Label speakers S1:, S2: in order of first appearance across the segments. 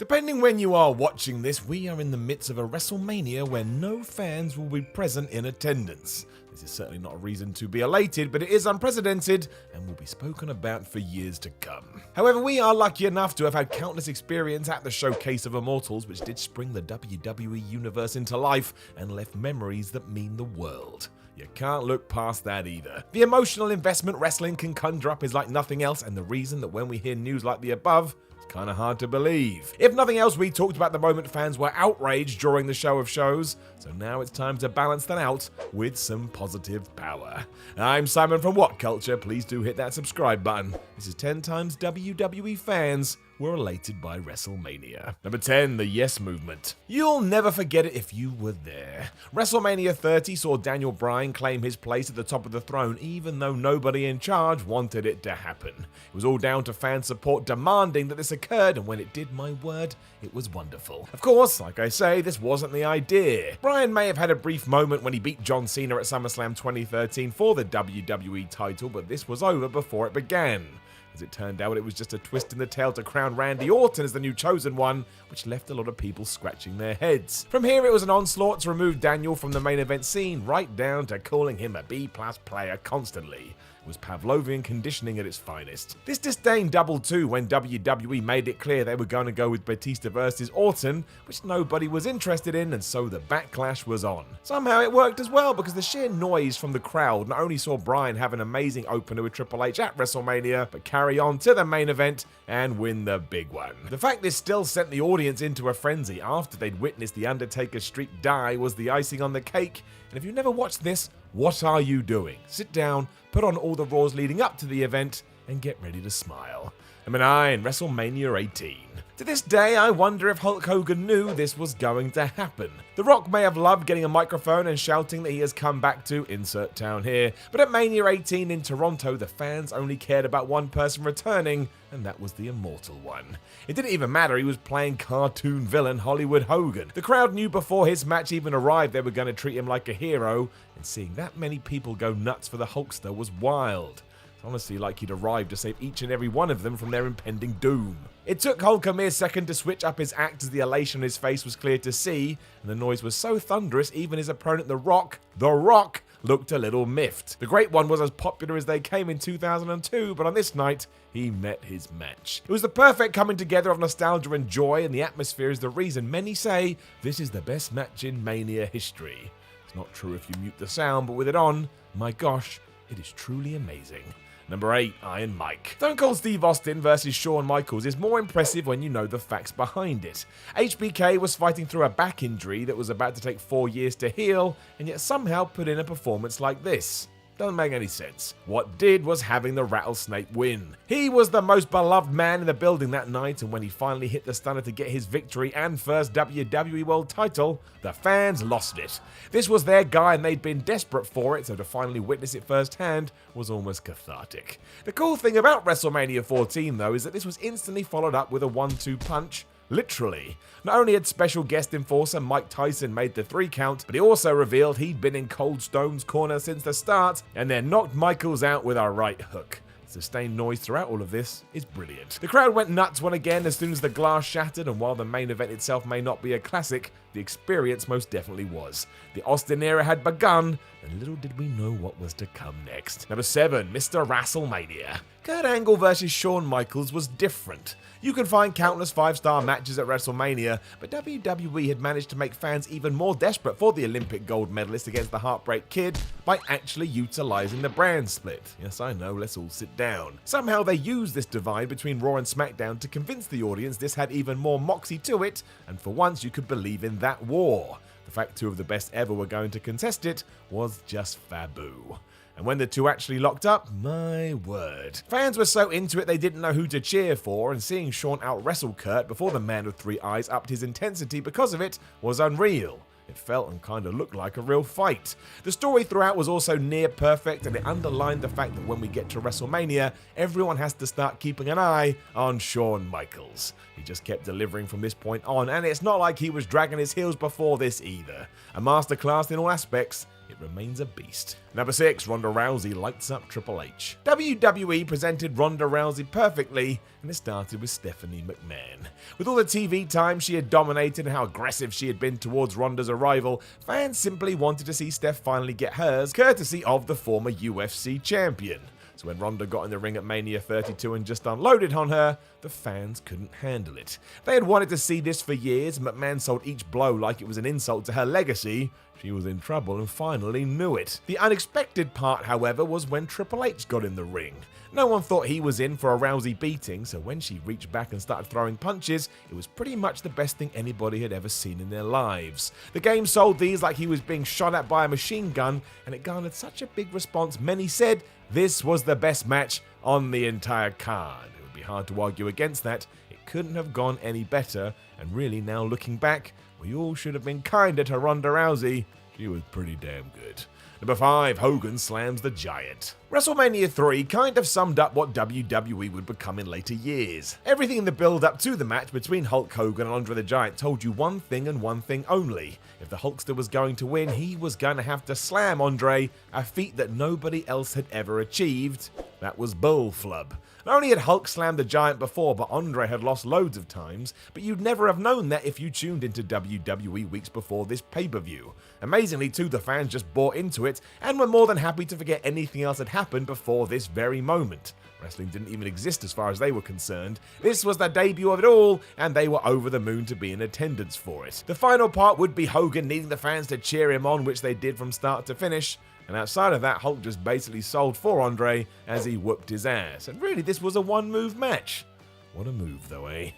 S1: Depending when you are watching this, we are in the midst of a WrestleMania where no fans will be present in attendance. This is certainly not a reason to be elated, but it is unprecedented and will be spoken about for years to come. However, we are lucky enough to have had countless experience at the Showcase of Immortals, which did spring the WWE Universe into life and left memories that mean the world. You can't look past that either. The emotional investment wrestling can conjure up is like nothing else, and the reason that when we hear news like the above, it's kind of hard to believe. If nothing else, we talked about the moment fans were outraged during the show of shows, so now it's time to balance that out with some positive power. I'm Simon from What Culture. Please do hit that subscribe button. This is 10 times WWE fans were elated by WrestleMania. Number 10, the Yes Movement. You'll never forget it if you were there. WrestleMania 30 saw Daniel Bryan claim his place at the top of the throne, even though nobody in charge wanted it to happen. It was all down to fan support demanding that this occurred, and when it did, my word, it was wonderful. Of course, like I say, this wasn't the idea. Bryan may have had a brief moment when he beat John Cena at SummerSlam 2013 for the WWE title, but this was over before it began. As it turned out, it was just a twist in the tail to crown Randy Orton as the new chosen one, which left a lot of people scratching their heads. From here, it was an onslaught to remove Daniel from the main event scene, right down to calling him a B+ player constantly. It was Pavlovian conditioning at its finest. This disdain doubled too when WWE made it clear they were going to go with Batista versus Orton, which nobody was interested in, and so the backlash was on. Somehow it worked as well, because the sheer noise from the crowd not only saw Bryan have an amazing opener with Triple H at WrestleMania, but carry on to the main event and win the big one. The fact this still sent the audience into a frenzy after they'd witnessed the Undertaker's streak die was the icing on the cake, and if you've never watched this, what are you doing? Sit down, put on all the Raws leading up to the event, and get ready to smile. Number 9, WrestleMania 18. To this day, I wonder if Hulk Hogan knew this was going to happen. The Rock may have loved getting a microphone and shouting that he has come back to insert town here, but at Mania 18 in Toronto, the fans only cared about one person returning, and that was the Immortal One. It didn't even matter he was playing cartoon villain Hollywood Hogan. The crowd knew before his match even arrived they were going to treat him like a hero, and seeing that many people go nuts for the Hulkster was wild. Honestly, like he'd arrived to save each and every one of them from their impending doom. It took Hulk a mere second to switch up his act as the elation on his face was clear to see, and the noise was so thunderous even his opponent The Rock, looked a little miffed. The Great One was as popular as they came in 2002, but on this night, he met his match. It was the perfect coming together of nostalgia and joy, and the atmosphere is the reason many say this is the best match in Mania history. It's not true if you mute the sound, but with it on, my gosh, it is truly amazing. Number 8, Iron Mike. Stone Cold Steve Austin versus Shawn Michaels is more impressive when you know the facts behind it. HBK was fighting through a back injury that was about to take 4 years to heal, and yet somehow put in a performance like this. Doesn't make any sense. What did was having the Rattlesnake win. He was the most beloved man in the building that night, and when he finally hit the stunner to get his victory and first WWE World title, the fans lost it. This was their guy and they'd been desperate for it, so to finally witness it firsthand was almost cathartic. The cool thing about WrestleMania 14 though is that this was instantly followed up with a 1-2 punch. Literally. Not only had special guest enforcer Mike Tyson made the 3 count, but he also revealed he'd been in Cold Stone's corner since the start, and then knocked Michaels out with a right hook. Sustained noise throughout all of this is brilliant. The crowd went nuts once again as soon as the glass shattered, and while the main event itself may not be a classic, the experience most definitely was. The Austin era had begun, and little did we know what was to come next. Number 7, Mr. WrestleMania. Kurt Angle versus Shawn Michaels was different. You can find countless 5-star matches at WrestleMania, but WWE had managed to make fans even more desperate for the Olympic gold medalist against the Heartbreak Kid by actually utilizing the brand split. Yes, I know, let's all sit down. Somehow they used this divide between Raw and SmackDown to convince the audience this had even more moxie to it, and for once you could believe in that war. The fact 2 of the best ever were going to contest it was just faboo. And when the two actually locked up, my word. Fans were so into it they didn't know who to cheer for, and seeing Shawn out-wrestle Kurt before the man with 3 eyes upped his intensity because of it was unreal. It felt and kind of looked like a real fight. The story throughout was also near perfect, and it underlined the fact that when we get to WrestleMania, everyone has to start keeping an eye on Shawn Michaels. He just kept delivering from this point on, and it's not like he was dragging his heels before this either. A masterclass in all aspects, it remains a beast. Number 6, Ronda Rousey lights up Triple H. WWE presented Ronda Rousey perfectly, and it started with Stephanie McMahon. With all the TV time she had dominated and how aggressive she had been towards Ronda's arrival, fans simply wanted to see Steph finally get hers, courtesy of the former UFC champion. So when Ronda got in the ring at Mania 32 and just unloaded on her, the fans couldn't handle it. They had wanted to see this for years. McMahon sold each blow like it was an insult to her legacy. She was in trouble and finally knew it. The unexpected part, however, was when Triple H got in the ring. No one thought he was in for a Rousey beating, so when she reached back and started throwing punches, it was pretty much the best thing anybody had ever seen in their lives. The game sold these like he was being shot at by a machine gun, and it garnered such a big response many said this was the best match on the entire card. It would be hard to argue against that. It couldn't have gone any better, and really now looking back, we all should have been kinder to Ronda Rousey. She was pretty damn good. Number 5, Hogan slams the Giant. WrestleMania 3 kind of summed up what WWE would become in later years. Everything in the build-up to the match between Hulk Hogan and Andre the Giant told you one thing and one thing only. If the Hulkster was going to win, he was going to have to slam Andre, a feat that nobody else had ever achieved. That was bull flub. Not only had Hulk slammed the Giant before, but Andre had lost loads of times, but you'd never have known that if you tuned into WWE weeks before this pay-per-view. Amazingly too, the fans just bought into it, and were more than happy to forget anything else had happened before this very moment. Wrestling didn't even exist as far as they were concerned. This was the debut of it all, and they were over the moon to be in attendance for it. The final part would be Hogan needing the fans to cheer him on, which they did from start to finish. And outside of that, Hulk just basically sold for Andre as he whooped his ass. And really, this was a one-move match. What a move, though, eh?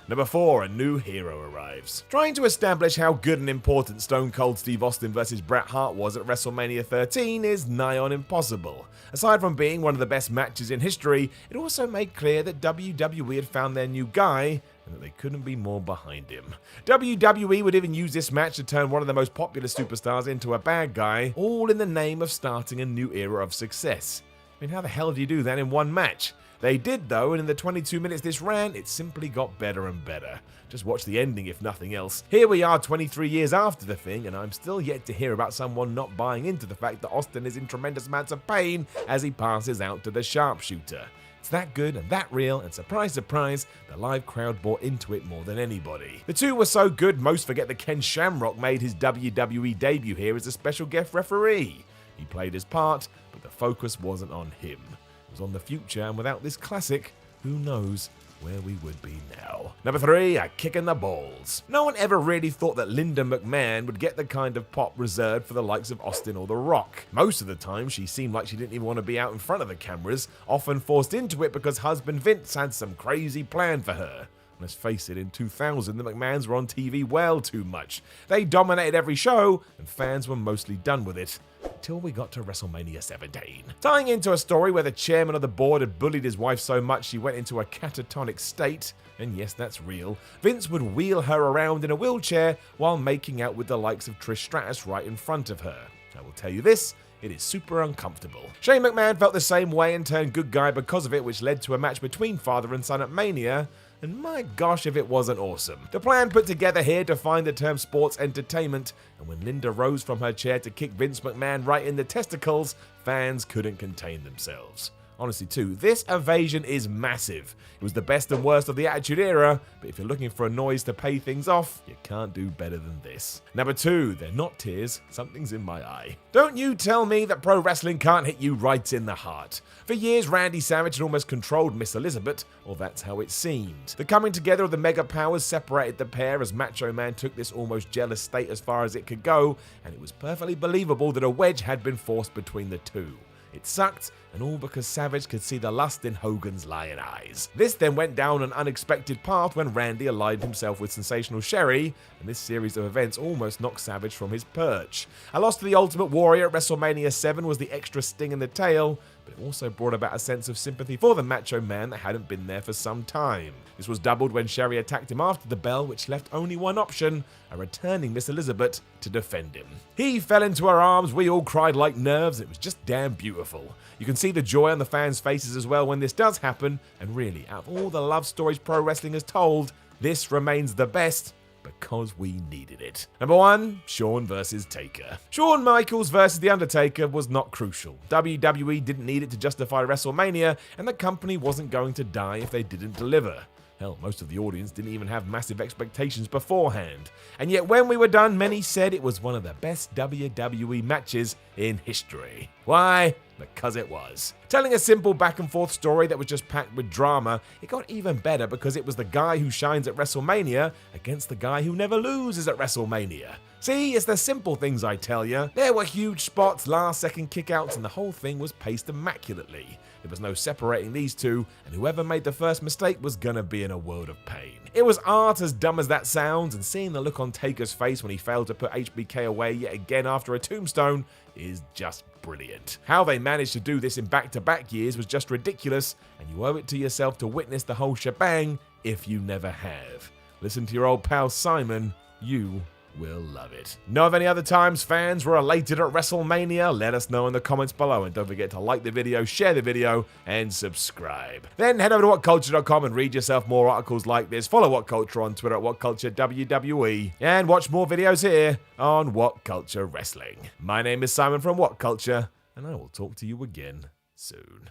S1: Number 4, a new hero arrives. Trying to establish how good and important Stone Cold Steve Austin vs. Bret Hart was at WrestleMania 13 is nigh on impossible. Aside from being one of the best matches in history, it also made clear that WWE had found their new guy, and that they couldn't be more behind him. WWE would even use this match to turn one of the most popular superstars into a bad guy, all in the name of starting a new era of success. I mean, how the hell do you do that in one match? They did though, and in the 22 minutes this ran, it simply got better and better. Just watch the ending if nothing else. Here we are 23 years after the thing, and I'm still yet to hear about someone not buying into the fact that Austin is in tremendous amounts of pain as he passes out to the sharpshooter. It's that good and that real, and surprise, surprise, the live crowd bought into it more than anybody. The two were so good, most forget that Ken Shamrock made his WWE debut here as a special guest referee. He played his part, but the focus wasn't on him. It was on the future, and without this classic, who knows where we would be now. Number 3, a kick in the balls. No one ever really thought that Linda McMahon would get the kind of pop reserved for the likes of Austin or The Rock. Most of the time, she seemed like she didn't even want to be out in front of the cameras, often forced into it because husband Vince had some crazy plan for her. Let's face it, in 2000, the McMahons were on TV well too much. They dominated every show, and fans were mostly done with it. Until we got to WrestleMania 17. Tying into a story where the chairman of the board had bullied his wife so much she went into a catatonic state, and yes, that's real, Vince would wheel her around in a wheelchair while making out with the likes of Trish Stratus right in front of her. I will tell you this, it is super uncomfortable. Shane McMahon felt the same way and turned good guy because of it, which led to a match between father and son at Mania. And my gosh, if it wasn't awesome. The plan put together here defined the term sports entertainment, and when Linda rose from her chair to kick Vince McMahon right in the testicles, fans couldn't contain themselves. Honestly too, this evasion is massive. It was the best and worst of the Attitude Era, but if you're looking for a noise to pay things off, you can't do better than this. Number 2, they're not tears, something's in my eye. Don't you tell me that pro wrestling can't hit you right in the heart. For years, Randy Savage had almost controlled Miss Elizabeth, or that's how it seemed. The coming together of the mega powers separated the pair as Macho Man took this almost jealous state as far as it could go, and it was perfectly believable that a wedge had been forced between the two. It sucked, and all because Savage could see the lust in Hogan's lion eyes. This then went down an unexpected path when Randy aligned himself with Sensational Sherry, and this series of events almost knocked Savage from his perch. A loss to the Ultimate Warrior at WrestleMania 7 was the extra sting in the tail, but it also brought about a sense of sympathy for the Macho Man that hadn't been there for some time. This was doubled when Sherry attacked him after the bell, which left only one option, a returning Miss Elizabeth to defend him. He fell into her arms, we all cried like nerves, it was just damn beautiful. You can see the joy on the fans' faces as well when this does happen, and really, out of all the love stories pro wrestling has told, this remains the best, because we needed it. Number 1, Shawn vs. Taker. Shawn Michaels vs. The Undertaker was not crucial. WWE didn't need it to justify WrestleMania, and the company wasn't going to die if they didn't deliver. Hell, most of the audience didn't even have massive expectations beforehand. And yet when we were done, many said it was one of the best WWE matches in history. Why? Because it was. Telling a simple back and forth story that was just packed with drama, it got even better because it was the guy who shines at WrestleMania against the guy who never loses at WrestleMania. See, it's the simple things I tell ya. There were huge spots, last-second kickouts, and the whole thing was paced immaculately. There was no separating these two, and whoever made the first mistake was gonna be in a world of pain. It was art, as dumb as that sounds, and seeing the look on Taker's face when he failed to put HBK away yet again after a tombstone is just brilliant. How they managed to do this in back-to-back years was just ridiculous, and you owe it to yourself to witness the whole shebang if you never have. Listen to your old pal Simon, you will love it. Know of any other times fans were elated at WrestleMania? Let us know in the comments below, and don't forget to like the video, share the video, and subscribe. Then head over to whatculture.com and read yourself more articles like this. Follow What Culture on Twitter at WhatCultureWWE, and watch more videos here on What Culture Wrestling. My name is Simon from What Culture, and I will talk to you again soon.